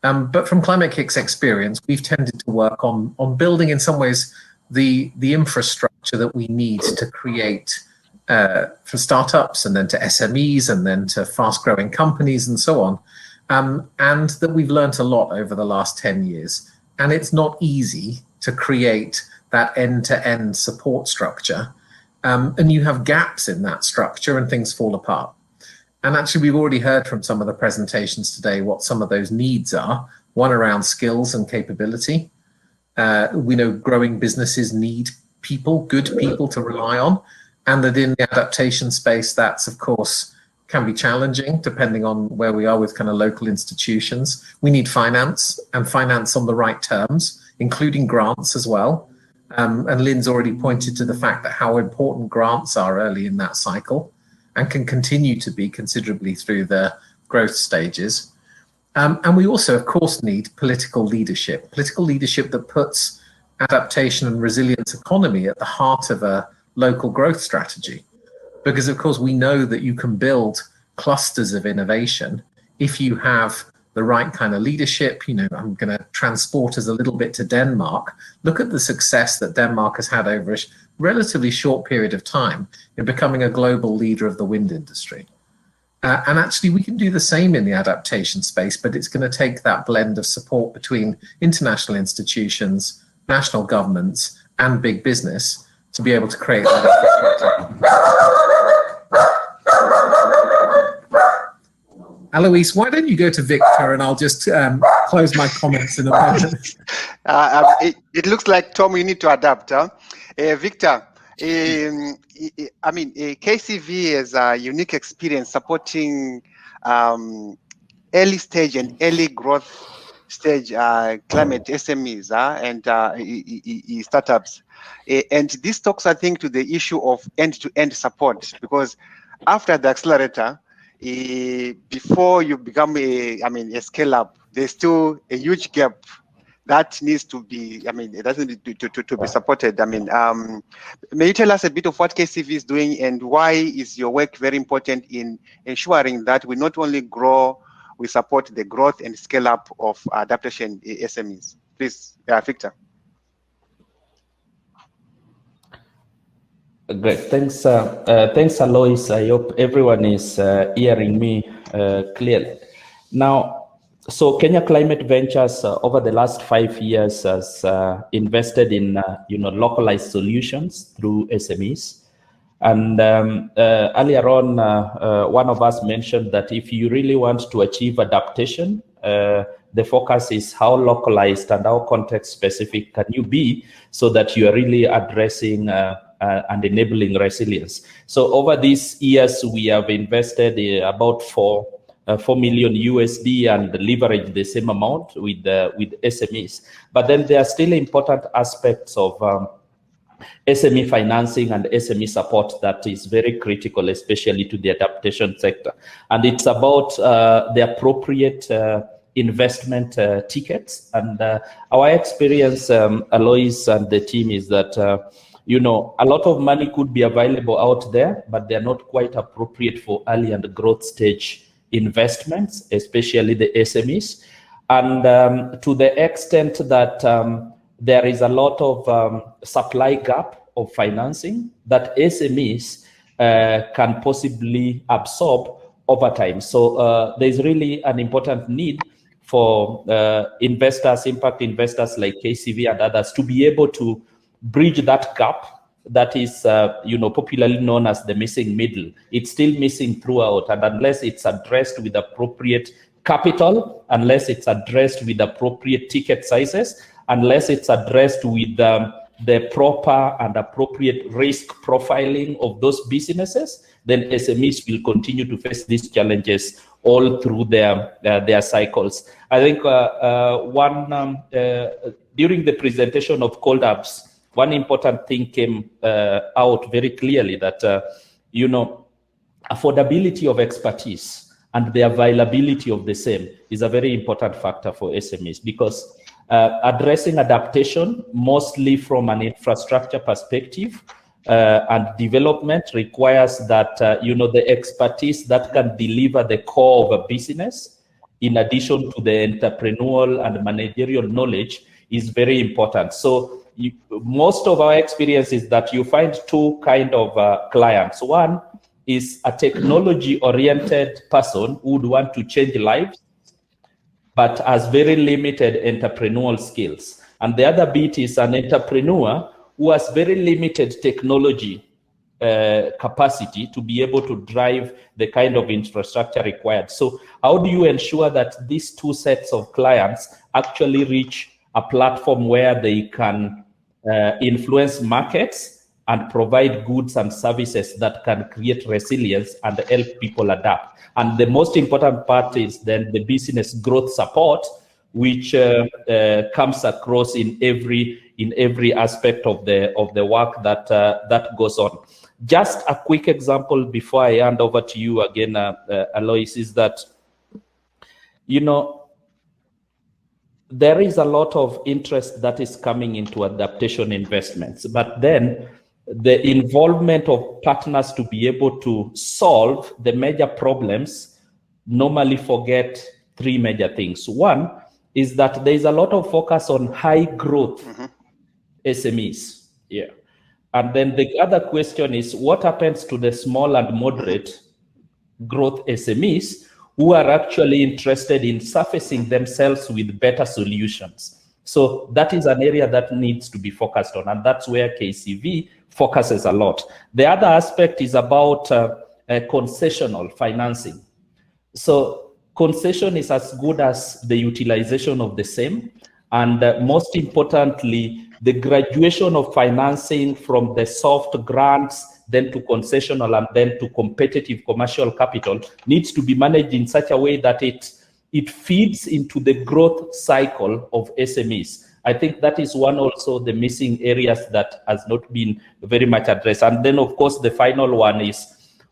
But from ClimateKick's experience, we've tended to work on building, in some ways, the infrastructure that we need to create for startups, and then to SMEs, and then to fast-growing companies, and so on. And that we've learned a lot over the last 10 years. And it's not easy to create that end-to-end support structure. And you have gaps in that structure and things fall apart. And actually, we've already heard from some of the presentations today what some of those needs are. One around skills and capability. We know growing businesses need people, good people to rely on. And that in the adaptation space, that's, of course, can be challenging depending on where we are with kind of local institutions. We need finance, and finance on the right terms, including grants as well. And Lynn's already pointed to the fact that how important grants are early in that cycle and can continue to be considerably through the growth stages. And we also, of course, need political leadership that puts adaptation and resilience economy at the heart of a local growth strategy. Because, of course, we know that you can build clusters of innovation if you have the right kind of leadership. I'm going to transport us a little bit to Denmark. Look at the success that Denmark has had over a relatively short period of time in becoming a global leader of the wind industry. And actually, we can do the same in the adaptation space, but it's going to take that blend of support between international institutions, national governments, and big business to be able to create that infrastructure. Alois, why don't you go to Victor, and I'll just close my comments in a moment. It looks like, Tom, you need to adapt. Victor, KCV has a unique experience supporting early stage and early growth stage climate SMEs and startups. And this talks, I think, to the issue of end-to-end support, because after the accelerator, before you become a scale-up, there's still a huge gap that needs to be, it doesn't need to be supported. May you tell us a bit of what KCV is doing, and why is your work very important in ensuring that we not only grow, we support the growth and scale-up of adaptation SMEs? Please, Victor. Great, thanks, thanks, Alois. I hope everyone is hearing me clearly. Now, so Kenya Climate Ventures over the last 5 years has invested in localized solutions through SMEs. And earlier on, one of us mentioned that if you really want to achieve adaptation, the focus is how localized and how context specific can you be so that you are really addressing and enabling resilience. So over these years, we have invested about $4 million USD and leveraged the same amount with SMEs. But then there are still important aspects of SME financing and SME support that is very critical, especially to the adaptation sector. And it's about the appropriate investment tickets. And our experience, Alois and the team, is that you know, a lot of money could be available out there, but they're not quite appropriate for early and growth stage investments, especially the SMEs. And to the extent that there is a lot of supply gap of financing that SMEs can possibly absorb over time. So there's really an important need for investors, impact investors like KCV and others, to be able to bridge that gap that is, you know, popularly known as the missing middle. It's still missing throughout, and unless it's addressed with appropriate capital, unless it's addressed with appropriate ticket sizes, unless it's addressed with the proper and appropriate risk profiling of those businesses, then SMEs will continue to face these challenges all through their cycles. I think during the presentation of ColdApps, one important thing came out very clearly, that you know, affordability of expertise and the availability of the same is a very important factor for SMEs, because addressing adaptation mostly from an infrastructure perspective and development requires that you know, the expertise that can deliver the core of a business, in addition to the entrepreneurial and managerial knowledge, is very important. So most of our experience is that you find two kind of clients. One is a technology-oriented person who would want to change lives, but has very limited entrepreneurial skills. And the other bit is an entrepreneur who has very limited technology capacity to be able to drive the kind of infrastructure required. So how do you ensure that these two sets of clients actually reach a platform where they can influence markets and provide goods and services that can create resilience and help people adapt? And the most important part is then the business growth support, which comes across in every aspect of the work that goes on. Just a quick example before I hand over to you again, Alois, is that, you know, there is a lot of interest that is coming into adaptation investments, but then the involvement of partners to be able to solve the major problems normally forget three major things. One is that there is a lot of focus on high growth SMEs. Yeah. And then the other question is, what happens to the small and moderate growth SMEs who are actually interested in surfacing themselves with better solutions? So that is an area that needs to be focused on, and that's where KCV focuses a lot. The other aspect is about concessional financing. So concession is as good as the utilization of the same, and most importantly, the graduation of financing from the soft grants, then to concessional, and then to competitive commercial capital needs to be managed in such a way that it feeds into the growth cycle of SMEs. I think that is one also the missing areas that has not been very much addressed. And then, of course, the final one is,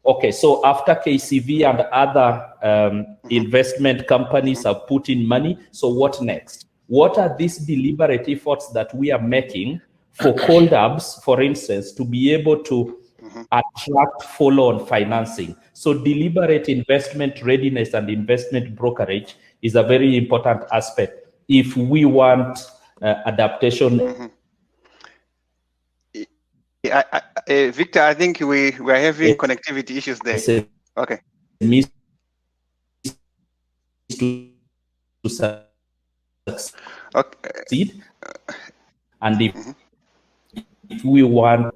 okay, so after KCV and other investment companies have put in money, so what next? What are these deliberate efforts that we are making for ColdApps, for instance, to be able to attract follow-on financing? So deliberate investment readiness and investment brokerage is a very important aspect if we want adaptation. Victor, I think we're having connectivity issues there. Okay. Okay. And if we want.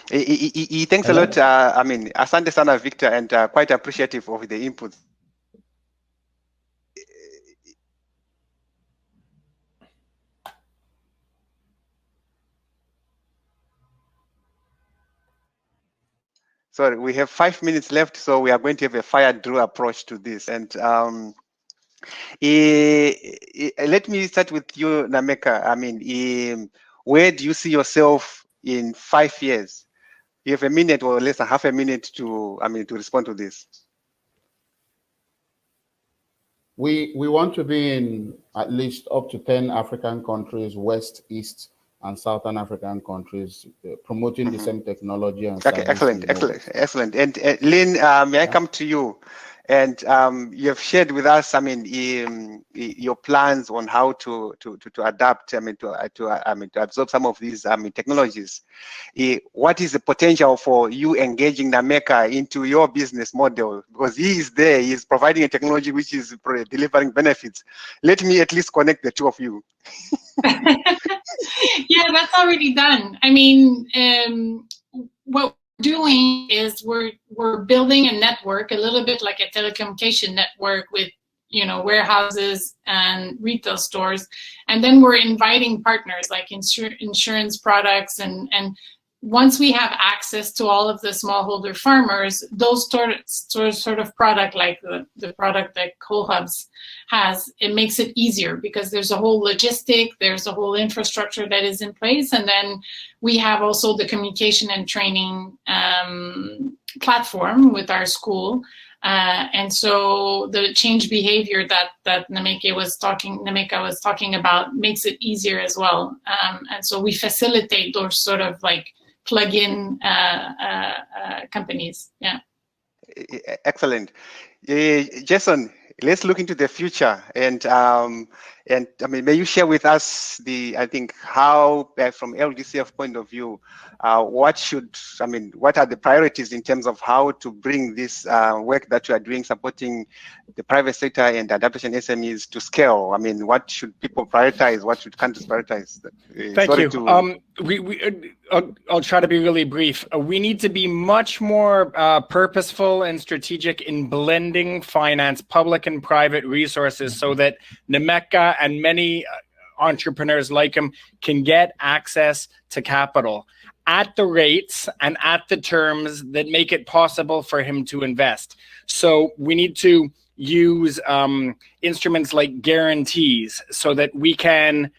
Thanks a lot. I mean, asante sana, Victor, and quite appreciative of the input. Sorry, we have 5 minutes left, so we are going to have a fire drill approach to this. And let me start with you, Nameka. I mean, where do you see yourself in 5 years? You have a minute or less than half a minute to respond to this. We want to be in at least up to 10 African countries, West, East, and Southern African countries, promoting the same technology and okay, excellent. And Lynn, may I come to you? And you have shared with us, I mean, your plans on how to adapt, I mean, to absorb some of these, technologies. What is the potential for you engaging Nameka into your business model? Because he is there, he is providing a technology which is delivering benefits. Let me at least connect the two of you. Yeah, that's already done. I mean, what doing is we're building a network, a little bit like a telecommunication network with, you know, warehouses and retail stores, and then we're inviting partners like insurance products, and once we have access to all of the smallholder farmers, those sort of product, like the product that CoHubs has, it makes it easier because there's a whole logistic, there's a whole infrastructure that is in place, and then we have also the communication and training platform with our school, and so the change behavior that Nameka was talking about makes it easier as well, and so we facilitate those sort of like plug-in companies. Yeah. Excellent. Jason, let's look into the future, and I mean, may you share with us I think how, from Ldcf point of view, what are the priorities in terms of how to bring this work that you are doing, supporting the private sector and adaptation SMEs to scale? I mean, what should people prioritize? What should countries prioritize? Thank you. I'll try to be really brief. We need to be much more purposeful and strategic in blending finance, public and private resources, so that Nameka and many entrepreneurs like him can get access to capital at the rates and at the terms that make it possible for him to invest. So we need to use instruments like guarantees so that we can,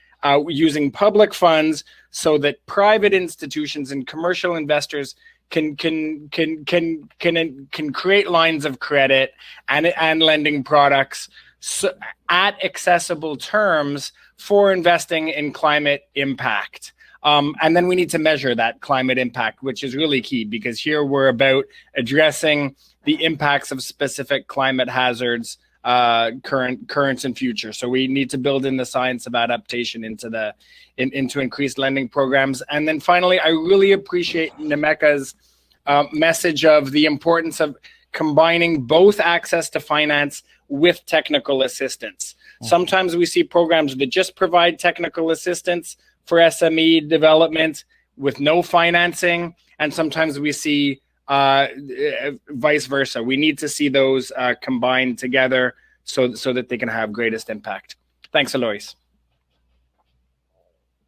using public funds, so that private institutions and commercial investors can create lines of credit and lending products at accessible terms for investing in climate impact. And then we need to measure that climate impact, which is really key, because here we're about addressing the impacts of specific climate hazards, current and future. So we need to build in the science of adaptation into increased lending programs. And then finally, I really appreciate Nameka's message of the importance of combining both access to finance with technical assistance. Sometimes we see programs that just provide technical assistance for SME development with no financing, and sometimes we see vice versa. We need to see those combined together so that they can have greatest impact. Thanks, Alois.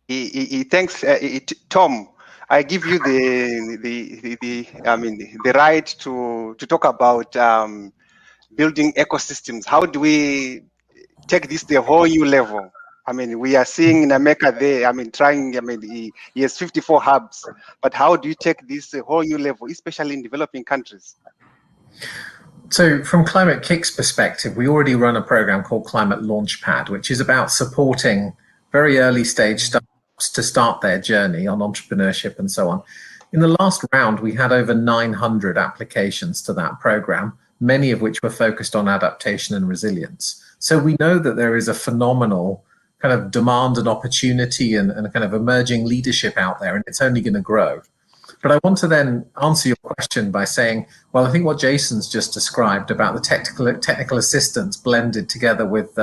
Thanks, Tom. I give you the right to talk about building ecosystems. How do we take this to a whole new level? I mean, we are seeing Nameka there. I mean, he has 54 hubs, but how do you take this to a whole new level, especially in developing countries? So from Climate Kick's perspective, we already run a program called Climate Launchpad, which is about supporting very early stage startups to start their journey on entrepreneurship and so on. In the last round, we had over 900 applications to that program, many of which were focused on adaptation and resilience. So we know that there is a phenomenal kind of demand and opportunity and kind of emerging leadership out there, and it's only going to grow. But I want to then answer your question by saying, well, I think what Jason's just described about the technical assistance blended together with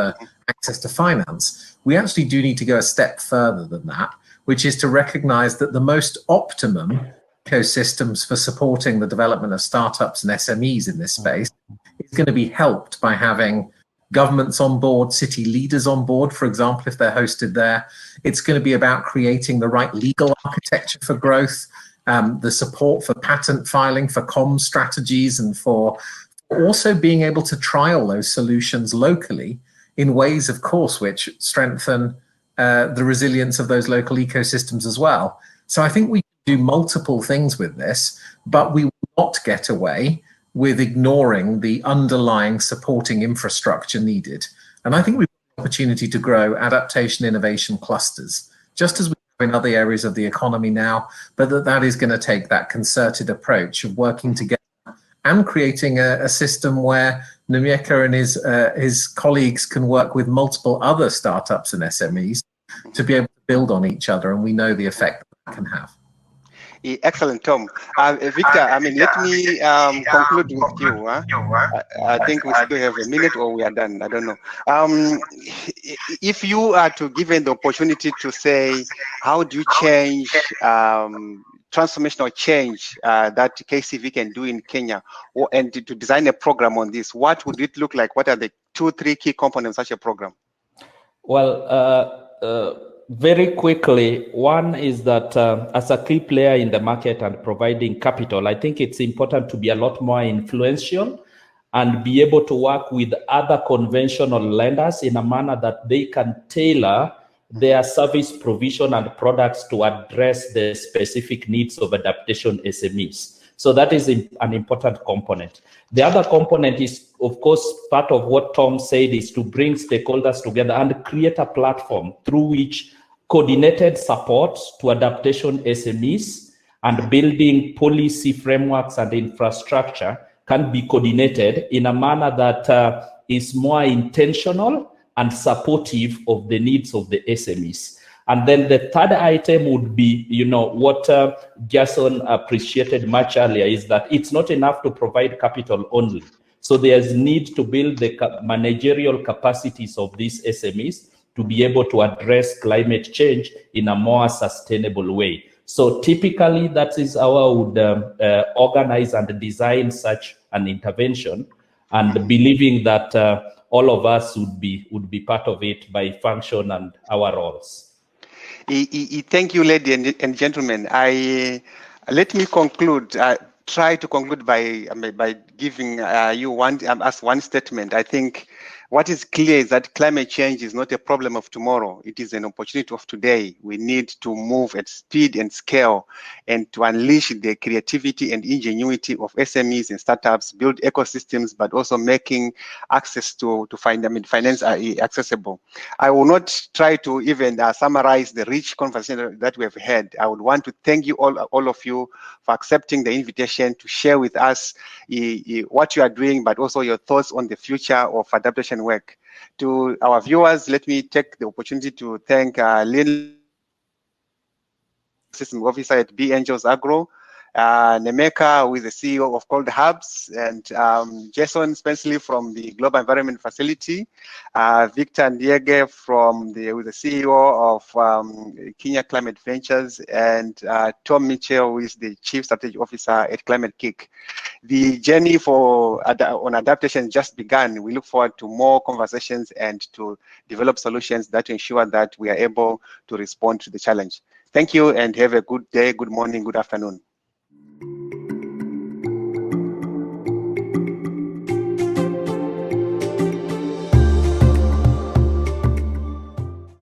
access to finance, we actually do need to go a step further than that, which is to recognize that the most optimum ecosystems for supporting the development of startups and SMEs in this space is going to be helped by having governments on board, city leaders on board, for example, if they're hosted there. It's going to be about creating the right legal architecture for growth, the support for patent filing, for comms strategies, and for also being able to trial those solutions locally in ways, of course, which strengthen the resilience of those local ecosystems as well. So I think we can do multiple things with this, but we will not get away with ignoring the underlying supporting infrastructure needed. And I think we've got the opportunity to grow adaptation innovation clusters, just as we do in other areas of the economy now, but that is going to take that concerted approach of working together and creating a system where Nneka and his colleagues can work with multiple other startups and SMEs to be able to build on each other, and we know the effect that can have. Excellent, Tom. Victor, I mean, let me conclude with you. I think we still have a minute or we are done. I don't know. If you are to given the opportunity to say, how do you change transformational change that KCV can do in Kenya, and to design a program on this, what would it look like? What are the 2-3 key components of such a program? Well, very quickly, one is that as a key player in the market and providing capital, I think it's important to be a lot more influential and be able to work with other conventional lenders in a manner that they can tailor their service provision and products to address the specific needs of adaptation SMEs. So that is an important component. The other component is, of course, part of what Tom said, is to bring stakeholders together and create a platform through which coordinated support to adaptation SMEs and building policy frameworks and infrastructure can be coordinated in a manner that is more intentional and supportive of the needs of the SMEs. And then the third item would be, what Jason appreciated much earlier, is that it's not enough to provide capital only. So there's need to build the managerial capacities of these SMEs to be able to address climate change in a more sustainable way. So typically, that is how I would organize and design such an intervention, and believing that all of us would be part of it by function and our roles. Thank you, ladies and gentlemen. Let me conclude. Try to conclude by giving us one statement. I think what is clear is that climate change is not a problem of tomorrow. It is an opportunity of today. We need to move at speed and scale, and to unleash the creativity and ingenuity of SMEs and startups, build ecosystems, but also making access to finance accessible. I will not try to even summarize the rich conversation that we have had. I would want to thank you all of you for accepting the invitation to share with us what you are doing, but also your thoughts on the future of adaptation work. To our viewers, let me take the opportunity to thank Lynn, System Officer at B Angels Agro, Nneka, who is the CEO of Cold Hubs, and Jason Spenceley from the Global Environment Facility, Victor Ndiege who is the CEO of Kenya Climate Ventures, and Tom Mitchell, who is the Chief Strategy Officer at Climate Kick. The journey on adaptation just began. We look forward to more conversations and to develop solutions that ensure that we are able to respond to the challenge. Thank you, and have a good day, good morning, good afternoon.